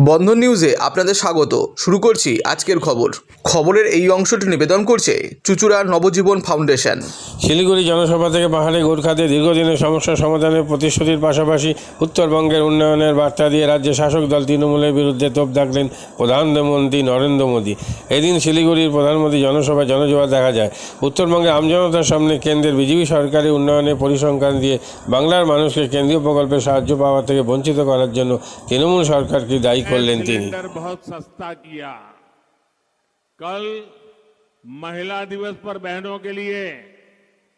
বন্ধন নিউজে আপনাদের স্বাগত। শুরু করছি আজকের খবরের এই অংশটি নিবেদন করছে চুঁচুড়া নবজীবন ফাউন্ডেশন। শিলিগুড়ি জনসভা থেকে পাহাড়ি গোর্খাদের দীর্ঘদিনের সমস্যা সমাধানের প্রতিশ্রুতির পাশাপাশি উত্তরবঙ্গের উন্নয়নের বার্তা দিয়ে রাজ্যের শাসক দল তৃণমূলের বিরুদ্ধে তোপ দাগলেন প্রধানমন্ত্রী নরেন্দ্র মোদী। এদিন শিলিগুড়ির প্রধানমন্ত্রী জনসভায় জনজোয়ার দেখা যায়। উত্তরবঙ্গে আমজনতার সামনে কেন্দ্রের বিজেপি সরকারের উন্নয়নের পরিসংখ্যান দিয়ে বাংলার মানুষকে কেন্দ্রীয় প্রকল্পের সাহায্য পাওয়া থেকে বঞ্চিত করার জন্য তৃণমূল সরকারকে দায়ী করলেন তিনি। बहुत सस्ता किया। कल महिला दिवस पर बहनों के लिए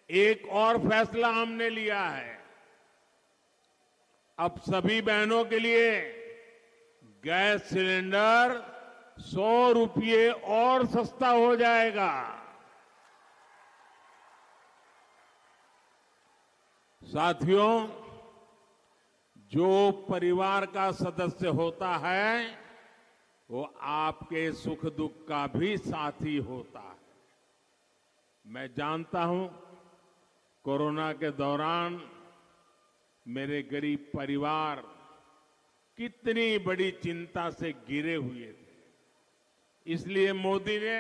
एक और फैसला हमने लिया है। अब सभी बहनों के लिए गैस सिलेंडर 100 रुपये और सस्ता हो जाएगा। साथियों, जो परिवार का सदस्य होता है वो आपके सुख दुख का भी साथी होता है। मैं जानता हूं कोरोना के दौरान मेरे गरीब परिवार कितनी बड़ी चिंता से घिरे हुए थे। इसलिए मोदी ने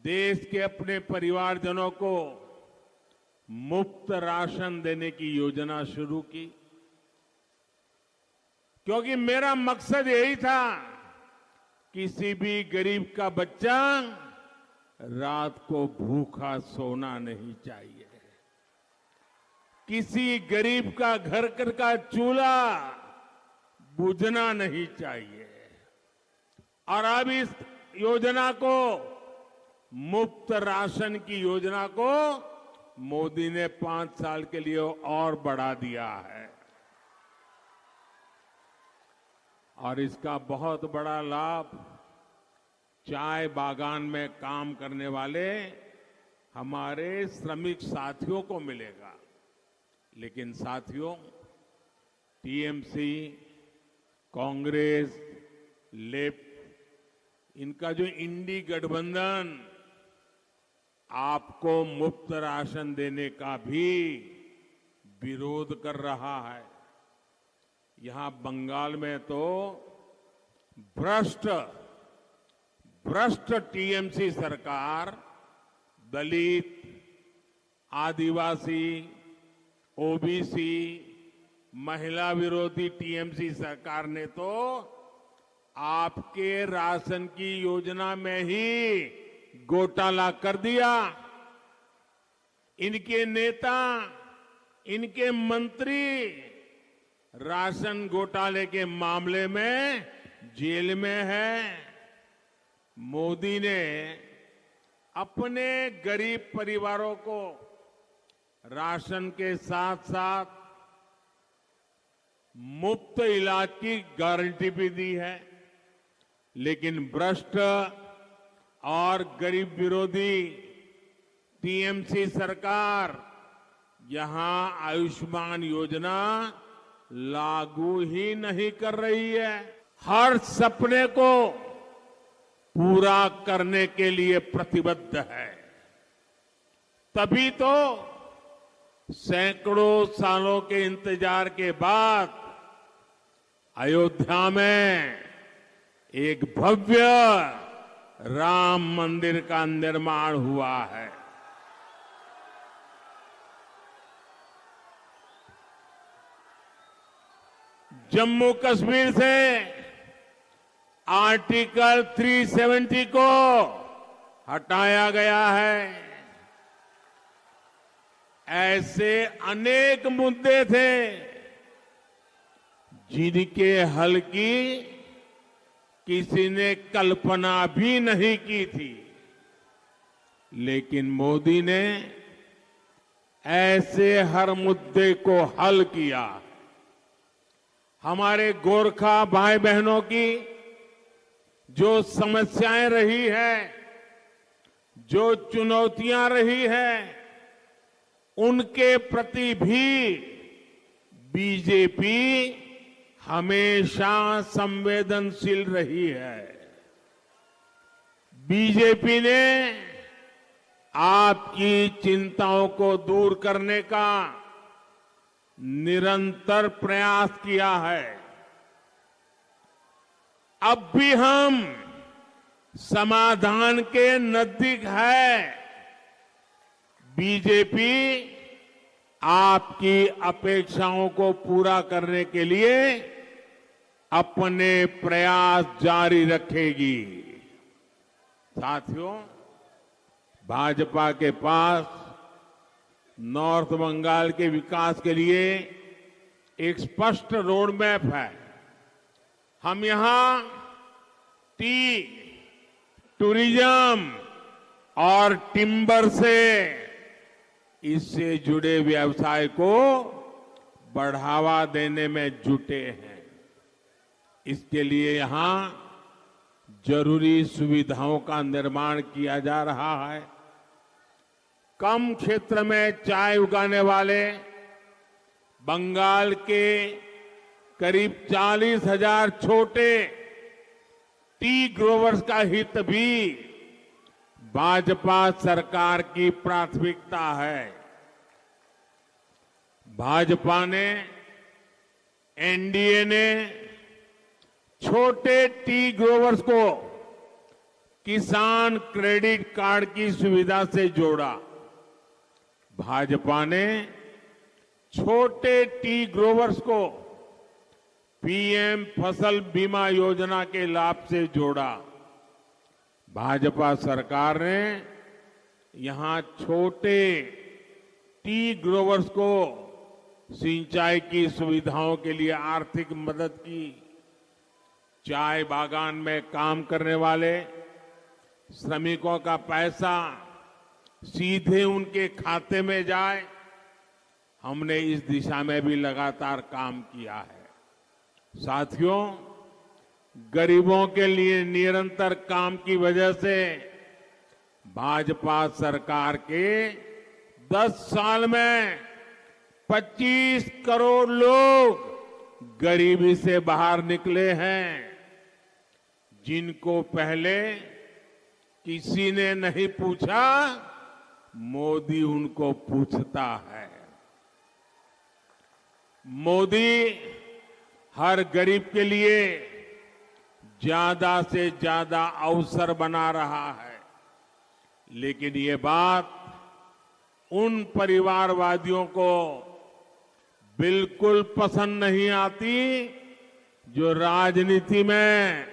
देश के अपने परिवारजनों को मुफ्त राशन देने की योजना शुरू की, क्योंकि मेरा मकसद यही था किसी भी गरीब का बच्चा रात को भूखा सोना नहीं चाहिए, किसी गरीब का घर का चूल्हा बुझना नहीं चाहिए। और अब इस योजना को, मुफ्त राशन की योजना को मोदी ने 5 साल के लिए और बढ़ा दिया है। और इसका बहुत बड़ा लाभ चाय बागान में काम करने वाले हमारे श्रमिक साथियों को मिलेगा। लेकिन साथियों, टीएमसी, कांग्रेस, लेफ्ट, इनका जो इंडी गठबंधन आपको मुफ्त राशन देने का भी विरोध कर रहा है। यहां बंगाल में तो भ्रष्ट टीएमसी सरकार दलित, आदिवासी, ओबीसी, महिला विरोधी टीएमसी सरकार ने तो आपके राशन की योजना में ही घोटाला कर दिया। इनके नेता, इनके मंत्री राशन घोटाले के मामले में जेल में है। मोदी ने अपने गरीब परिवारों को राशन के साथ साथ मुफ्त इलाज की गारंटी भी दी है। लेकिन भ्रष्ट और गरीब विरोधी टीएमसी सरकार यहां आयुष्मान योजना लागू ही नहीं कर रही है। हर सपने को पूरा करने के लिए प्रतिबद्ध है। तभी तो सैकड़ों सालों के इंतजार के बाद अयोध्या में एक भव्य राम मंदिर का निर्माण हुआ है। जम्मू कश्मीर से आर्टिकल 370 को हटाया गया है। ऐसे अनेक मुद्दे थे जिनके हल की किसी ने कल्पना भी नहीं की थी। लेकिन मोदी ने ऐसे हर मुद्दे को हल किया। हमारे गोरखा भाई बहनों की जो समस्याएं रही है, जो चुनौतियां रही है, उनके प्रति भी बीजेपी हमेशा संवेदनशील रही है। बीजेपी ने आपकी चिंताओं को दूर करने का निरंतर प्रयास किया है। अब भी हम समाधान के नजदीक है। बीजेपी आपकी अपेक्षाओं को पूरा करने के लिए अपने प्रयास जारी रखेगी। साथियों, भाजपा के पास नॉर्थ बंगाल के विकास के लिए एक स्पष्ट रोड मैप है। हम यहां टी, टूरिज्म और टिम्बर से इससे जुड़े व्यवसाय को बढ़ावा देने में जुटे हैं। इसके लिए यहां जरूरी सुविधाओं का निर्माण किया जा रहा है। कम क्षेत्र में चाय उगाने वाले बंगाल के करीब 40,000 छोटे टी ग्रोवर्स का हित भी भाजपा सरकार की प्राथमिकता है। भाजपा ने, एनडीए ने छोटे टी ग्रोवर्स को किसान क्रेडिट कार्ड की सुविधा से जोड़ा। भाजपा ने छोटे टी ग्रोवर्स को पीएम फसल बीमा योजना के लाभ से जोड़ा। भाजपा सरकार ने यहां छोटे टी ग्रोवर्स को सिंचाई की सुविधाओं के लिए आर्थिक मदद की। चाय बागान में काम करने वाले श्रमिकों का पैसा सीधे उनके खाते में जाए, हमने इस दिशा में भी लगातार काम किया है। साथियों, गरीबों के लिए निरंतर काम की वजह से भाजपा सरकार के 10 साल में 25 करोड़ लोग गरीबी से बाहर निकले हैं। जिनको पहले किसी ने नहीं पूछा, मोदी उनको पूछता है। मोदी हर गरीब के लिए ज्यादा से ज्यादा अवसर बना रहा है। लेकिन ये बात उन परिवारवादियों को बिल्कुल पसंद नहीं आती जो राजनीति में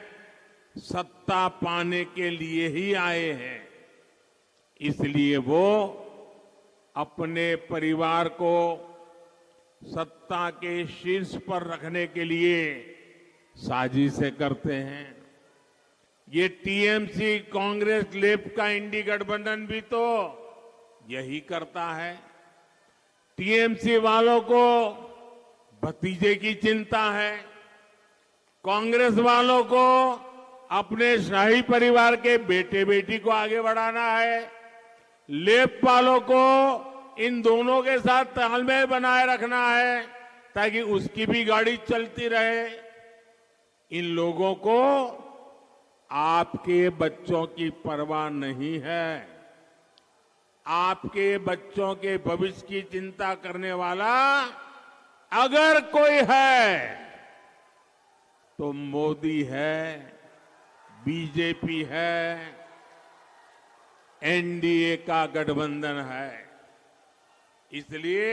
सत्ता पाने के लिए ही आए हैं। इसलिए वो अपने परिवार को सत्ता के शीर्ष पर रखने के लिए साजिशें करते हैं। ये टीएमसी, कांग्रेस, लेफ्ट का इंडी गठबंधन भी तो यही करता है। टीएमसी वालों को भतीजे की चिंता है, कांग्रेस वालों को अपने शाही परिवार के बेटे बेटी को आगे बढ़ाना है, लेफ्ट वालों को इन दोनों के साथ तालमेल बनाए रखना है ताकि उसकी भी गाड़ी चलती रहे। इन लोगों को आपके बच्चों की परवाह नहीं है। आपके बच्चों के भविष्य की चिंता करने वाला अगर कोई है तो मोदी है, बीजेपी है, एनडीए का गठबंधन है। इसलिए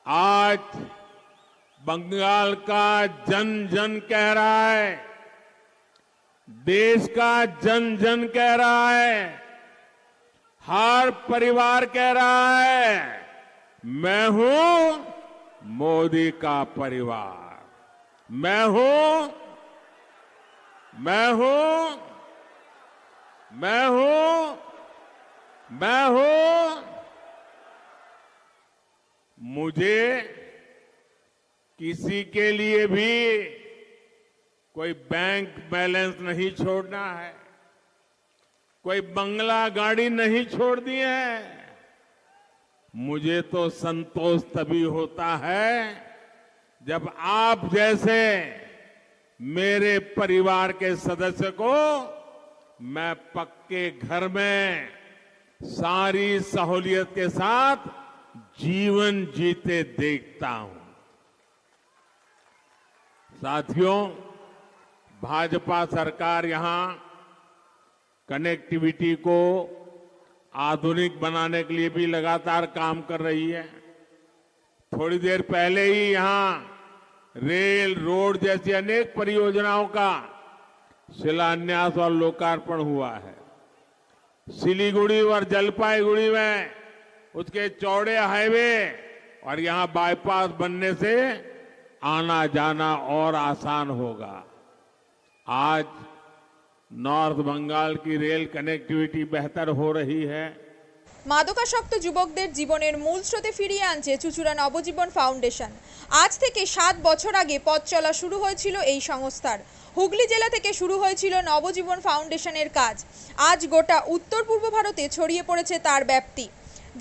आज बंगाल का जन जन कह रहा है, देश का जन जन कह रहा है, हर परिवार कह रहा है, मैं हूं मोदी का परिवार, मैं हूं, मैं हूं, मैं हूं, मैं हूं। मुझे किसी के लिए भी कोई बैंक बैलेंस नहीं छोड़ना है, कोई बंगला गाड़ी नहीं छोड़नी है। मुझे तो संतोष तभी होता है जब आप जैसे मेरे परिवार के सदस्य को मैं पक्के घर में सारी सहूलियत के साथ जीवन जीते देखता हूं। साथियों, भाजपा सरकार यहां कनेक्टिविटी को आधुनिक बनाने के लिए भी लगातार काम कर रही है। थोड़ी देर पहले ही यहां रेल, रोड जैसी अनेक परियोजनाओं का शिलान्यास और लोकार्पण हुआ है। सिलीगुड़ी और जलपाईगुड़ी में उसके चौड़े हाईवे और यहां बाईपास बनने से आना जाना और आसान होगा। आज नॉर्थ बंगाल की रेल कनेक्टिविटी बेहतर हो रही है। মাদকাসক্ত যুবকদের জীবনের মূল স্রোতে ফিরিয়ে আনছে চুঁচুড়া নবজীবন ফাউন্ডেশন। আজ থেকে 7 বছর আগে পথ চলা শুরু হয়েছিল এই সংস্থার। হুগলি জেলা থেকে শুরু হয়েছিল নবজীবন ফাউন্ডেশনের কাজ। আজ গোটা উত্তর পূর্ব ভারতে ছড়িয়ে পড়েছে তার ব্যাপ্তি।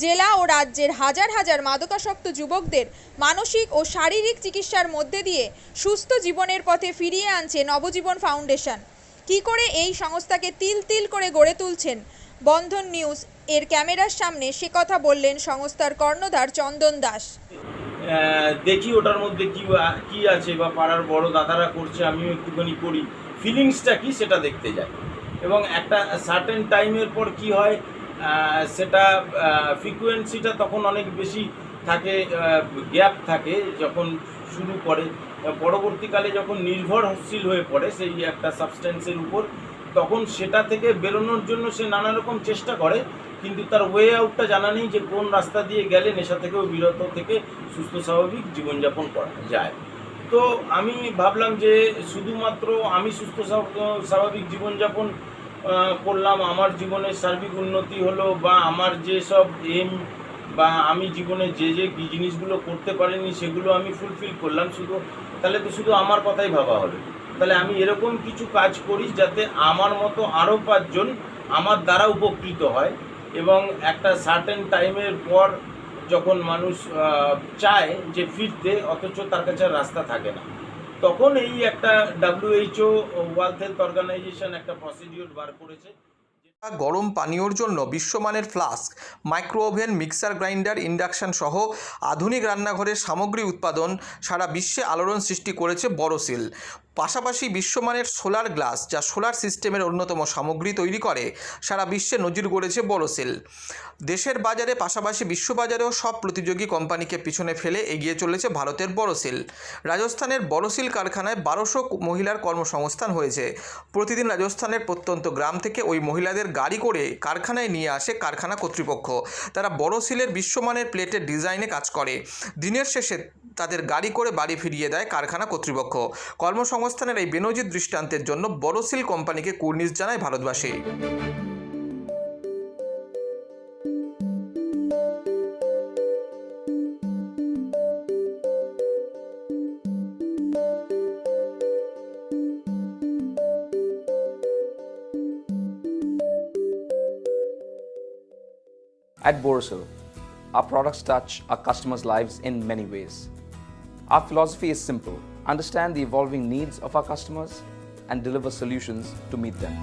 জেলা ও রাজ্যের হাজার হাজার মাদকাসক্ত যুবকদের মানসিক ও শারীরিক চিকিৎসার মধ্যে দিয়ে সুস্থ জীবনের পথে ফিরিয়ে আনছে নবজীবন ফাউন্ডেশন। কি করে এই সংস্থাকে তিল তিল করে গড়ে তুলছেন বন্ধন নিউজ এর ক্যামেরার সামনে সে কথা বললেন সংস্থার কর্ণধার চন্দন দাস। দেখি ওটার মধ্যে কি আছে বা পাড়ার বড় দাদারা করছে, আমিও একটুখানি করি, ফিলিংসটা কি সেটা দেখতে যাই। এবং একটা সার্টেন টাইমের পর কি হয়, সেটা ফ্রিকোয়েন্সিটা তখন অনেক বেশি থাকে, গ্যাপ থাকে যখন শুরু করে। পরবর্তীকালে যখন নির্ভরশীল হয়ে পড়ে সেই একটা সাবস্টেন্সের উপর, তখন সেটা থেকে বেরোনোর জন্য সে নানা রকম চেষ্টা করে, কিন্তু তার ওয়ে আউটটা জানা নেই যে কোন রাস্তা দিয়ে গেলে নেশা থেকেও বিরত থেকে সুস্থ স্বাভাবিক জীবনযাপন করা যায়। তো আমি ভাবলাম যে শুধুমাত্র আমি সুস্থ স্বাভাবিক জীবনযাপন করলাম, আমার জীবনের সার্বিক উন্নতি হলো, বা আমার যেসব এম বা আমি জীবনে যে জিনিসগুলো করতে পারিনি সেগুলো আমি ফুলফিল করলাম, তাহলে তো শুধু আমার কথাই ভাবা হবে। তাহলে আমি এরকম কিছু কাজ করি যাতে আমার মতো আরও 5 জন আমার দ্বারা উপকৃত হয়। এবং একটা সার্টেন টাইমের পর যখন মানুষ চায় যে ফিরতে, অথচ তার কাছে রাস্তা থাকে না, তখন এই একটা WHO ওয়ার্ল্ড হেলথ অর্গানাইজেশন একটা প্রসিডিওর বার করেছে। গরম পানীয়র জন্য বিশ্বমানের flask, micro oven, mixer grinder, induction সহ আধুনিক রান্নাঘরের সামগ্রী উৎপাদন সারা বিশ্বে আলোড়ন সৃষ্টি করেছে বড়সিল। পাশাপাশি বিশ্বমানের সোলার গ্লাস, যা সোলার সিস্টেমের অন্যতম সামগ্রী তৈরি করে, সারা বিশ্বে নজির গড়েছে বড়সিল। দেশের বাজারে পাশাপাশি বিশ্ববাজারেও সব প্রতিযোগী কোম্পানিকে পিছনে ফেলে এগিয়ে চলেছে ভারতের বড়সিল। রাজস্থানের বড়সিল কারখানায় 1200 মহিলার কর্মসংস্থান হয়েছে। প্রতিদিন রাজস্থানের প্রত্যন্ত গ্রাম থেকে ওই মহিলাদের গাড়ি করে কারখানায় নিয়ে আসে কারখানা কর্তৃপক্ষ। তারা বড়সিলের বিশ্বমানের প্লেটের ডিজাইনে কাজ করে। দিনের শেষে তাদের গাড়ি করে বাড়ি ফিরিয়ে দেয় কারখানা কর্তৃপক্ষ। কর্মসংস্থানের এই বেনজির দৃষ্টান্তের জন্য বড়সিল কোম্পানিকে কুর্নিশ জানায় ভারতবাসী। At Borosil, our products touch our customers' lives in many ways. Our philosophy is simple: understand the evolving needs of our customers and deliver solutions to meet them.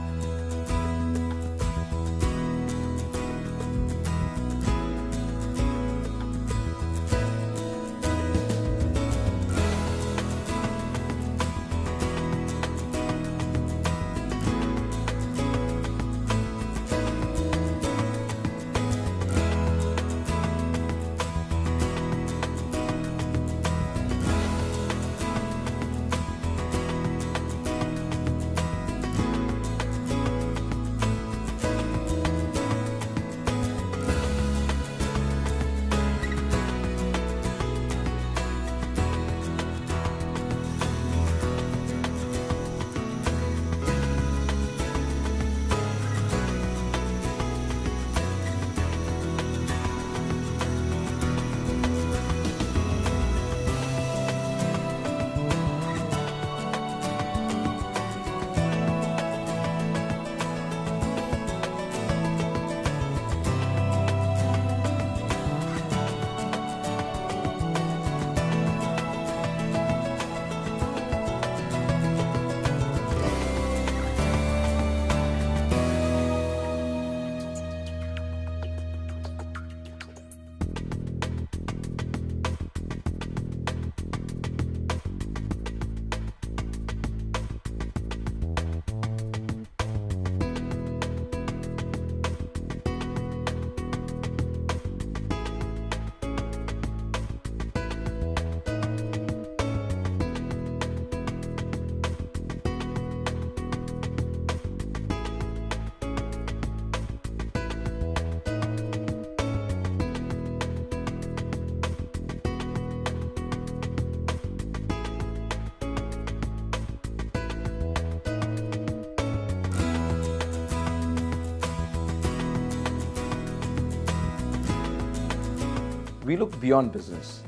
We look beyond business.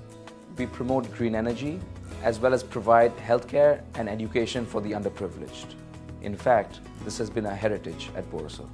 We promote green energy as well as provide healthcare and education for the underprivileged. In fact, this has been our heritage at Borosil.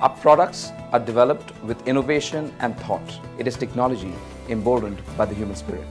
Our products are developed with innovation and thought. It is technology emboldened by the human spirit.